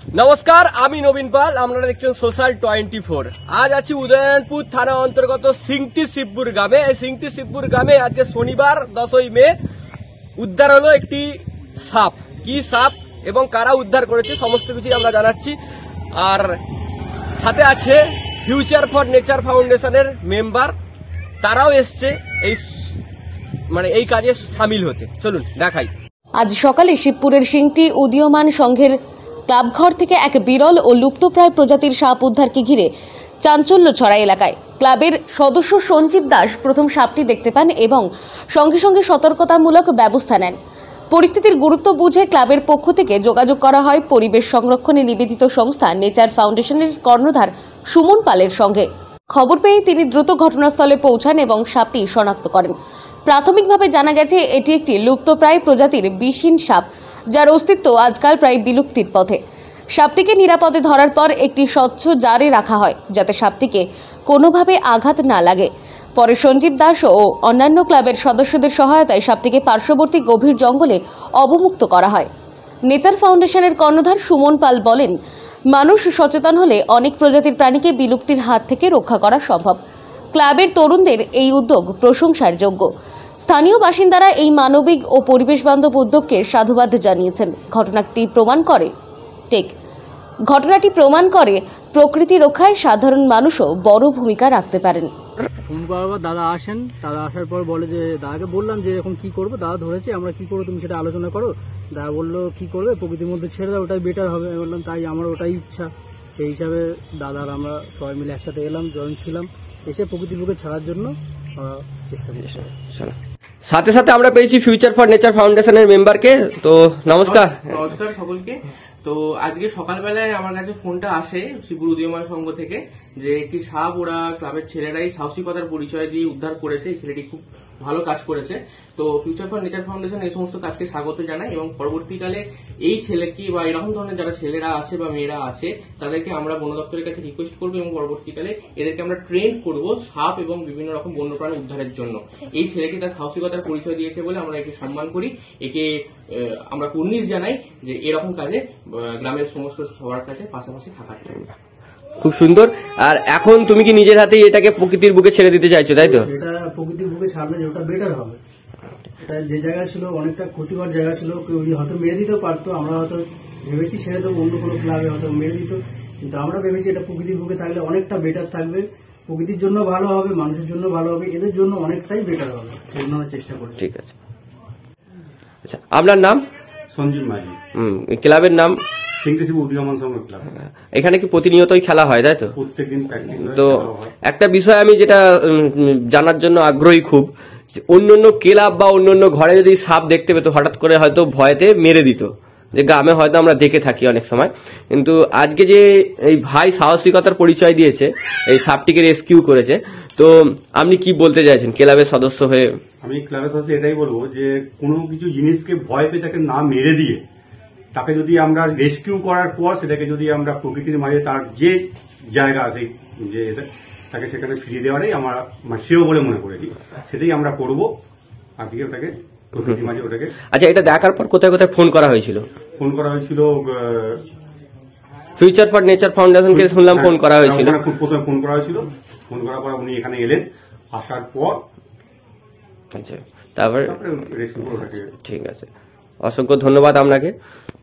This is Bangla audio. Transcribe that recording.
নমস্কার, আমি নবীন পাল। আপনারা দেখছেন সোশ্যাল 24। আজ আছি উদয়নপুর থানা অন্তর্গত সিংটি শিবপুর গ্রামে। এই সিংটি শিবপুর গ্রামে আজকে শনিবার 10ই মে উদ্ধার হলো একটি সাপ। কি সাপ এবং কারা উদ্ধার করেছে সমস্ত কিছু আমরা জানাচ্ছি। আর সাথে আছে ফিউচার ফর নেচার ফাউন্ডেশনের মেম্বার, তারাও এসছে এই কাজে সামিল হতে। চলুন দেখাই। আজ সকালে শিবপুরের সিংটি উদীয়মান সংঘের ক্লাবঘর থেকে এক বিরল ও লুপ্তপ্রায় প্রজাতির সাপ উদ্ধারকে ঘিরে চাঞ্চল্য ছড়ায় এলাকায়। ক্লাবের সদস্য সঞ্জীব দাস প্রথম সাপটি দেখতে পান এবং সঙ্গে সঙ্গে সতর্কতামূলক ব্যবস্থা নেন। পরিস্থিতির গুরুত্ব বুঝে ক্লাবের পক্ষ থেকে যোগাযোগ করা হয় পরিবেশ সংরক্ষণে নিবেদিত সংস্থা নেচার ফাউন্ডেশনের কর্ণধার সুমন পালের সঙ্গে। খবর পেয়ে তিনি দ্রুত ঘটনাস্থলে পৌঁছান এবং সাপটি শনাক্ত করেন। প্রাথমিকভাবে জানা গেছে এটি একটি লুপ্তপ্রায় প্রজাতির বিষহীন সাপ, যার অস্তিত্ব আজকাল প্রায় বিলুপ্তির পথে। সাপটিকে নিরাপদে ধরার পর একটি স্বচ্ছ জারে রাখা হয়, যাতে সাপটিকে কোনোভাবে আঘাত না লাগে। পরে সঞ্জীব দাস ও অন্যান্য ক্লাবের সদস্যদের সহায়তায় সাপটিকে পার্শ্ববর্তী গভীর জঙ্গলে অবমুক্ত করা হয়। নেচার ফাউন্ডেশনের কর্ণধার সুমন পাল বলেন, মানুষ সচেতন হলে অনেক প্রজাতির প্রাণীকে বিলুপ্তির হাত থেকে রক্ষা করা সম্ভব। ক্লাবের তরুণদের এই উদ্যোগ প্রশংসার যোগ্য। স্থানীয় বাসিন্দারা এই মানবিক ও পরিবেশ বান্ধব উদ্যোগকে সাধুবাদ জানিয়েছেন। ঘটনাটি প্রমাণ করে প্রকৃতি রক্ষায় সাধারণ মানুষও বড় ভূমিকা রাখতে পারেন। ফোন করার পর দাদা আসেন, দাদা আসার পর বলে যে দাদাকে বললাম যে এরকম কি করবো, দাদা ধরেছে, আমরা কি করবো তুমি সেটা আলোচনা করো। দাদা বললো কি করবে, প্রকৃতির মধ্যে ছেড়ে দাও, ওটাই বেটার হবে। আমি বললাম তাই, আমার ওটাই ইচ্ছা। সেই হিসাবে দাদার আমরা সবাই মিলে একসাথে এলাম, জয়েন ছিলাম, এসে প্রকৃতির বুকে ছাড়ার জন্য চেষ্টা করছি। সাথে সাথে আমরা পেয়েছি ফিউচার ফর নেচার ফাউন্ডেশনের মেম্বারকে। তো নমস্কার। নমস্কার সকলকে। তো আজকে সকালবেলায় আমার কাছে ফোনটা আসে শিবপুর উদীয়মান সংঘ থেকে যে একটি সাপ ওরা ক্লাবের ছেলেরাই সাহসিকতার পরিচয় দিয়ে উদ্ধার করেছে। এই ছেলেটি খুব ভালো কাজ করেছে। তো ফিউচার ফর নেচার ফাউন্ডেশন এই সমস্ত কাজকে স্বাগত জানায় এবং পরবর্তীকালে এই ছেলেকে বা এরকম ধরনের যারা ছেলেরা আছে বা মেয়েরা আছে তাদেরকে আমরা বন দপ্তরের কাছে রিকোয়েস্ট করবো এবং পরবর্তীকালে এদেরকে আমরা ট্রেন করব সাপ এবং বিভিন্ন রকম বন্যপ্রাণী উদ্ধারের জন্য। এই ছেলেটি তার সাহসিকতার পরিচয় দিয়েছে বলে আমরা একে সম্মান করি, একে আমরা কুর্নিশ জানাই যে এরকম কাজে গ্রামের সমস্ত সবার কাছে পাশাপাশি থাকার জন্য। খুব সুন্দর। আর এখন তুমি কি নিজের হাতেই এটাকে প্রকৃতির বুকে ছেড়ে দিতে চাইছো, তাই তো? এটা প্রকৃতির বুকে ছাড়লে যেটা বেটার হবে। এটা যে জায়গা ছিল অনেকটা ক্ষতিকর জায়গা ছিল, কেউ হয়তো মেরে দিতেও পারতো। আমরা হয়তো ভেবেছি ছেড়ে দেবো, অন্য কোনো ক্লাবে হয়তো মেরে দিত, কিন্তু আমরা ভেবেছি এটা প্রকৃতির বুকে থাকলে অনেকটা বেটার থাকবে, প্রকৃতির জন্য ভালো হবে, মানুষের জন্য ভালো হবে, এদের জন্য অনেকটাই বেটার হবে। সেই জন্য আমরা চেষ্টা করছি। ঠিক আছে। আচ্ছা, আপনার নাম? সঞ্জীব মাঝি। ক্লাবের নাম? সিংটি শিবপুর উদীয়মান সংঘ ক্লাব। এখানে কি প্রতিনিয়তই খেলা হয়, তাই তো? প্রত্যেকদিন প্র্যাকটিস। তো একটা বিষয় আমি যেটা জানার জন্য আগ্রহী খুব, অন্যান্য ক্লাব বা অন্যান্য ঘরে যদি সাপ দেখতে পেতো হঠাৎ করে হয়তো ভয়েতে মেরে দিত, যে গ্রামে হয়তো আমরা দেখে থাকি অনেক সময়। কিন্তু আজকে যে এই ভাই সাহসিকতার পরিচয় দিয়েছে, এই সাপটিকে রেস্কিউ করেছে, তো আপনি কি বলতে চাইছেন ক্লাবের সদস্য হয়ে? আমি ক্লাবের সদস্য এটাই বলবো যে কোনো কিছু জিনিসকে ভয় পেয়ে তাকে না মেরে দিয়ে তাকে যদি আমরা রেস্কিউ করার পর সেটাকে যদি আমরা প্রকৃতির মাঝে তার যে জায়গা আছে যে তাকে সেখানে ফিরিয়ে দেওয়াটাই আমরা শ্রেয় বলে মনে করেছি, সেটাই আমরা করবো। আজকে ওটাকে প্রকৃতির মাঝে ওটাকে। আচ্ছা, এটা দেখার পর কোথায় কোথায় ফোন করা হয়েছিল? ফোন করা হয়েছিল ফিউচার ফর নেচার ফাউন্ডেশনকে শুনলাম ফোন করা হয়েছিল। প্রথমে ফোন করা হয়েছিল, ফোন করার পর উনি এখানে এলেন, আসার পর আচ্ছা তারপরে রেস্কিউ করে। ঠিক আছে, অসংখ্য ধন্যবাদ আপনাকে।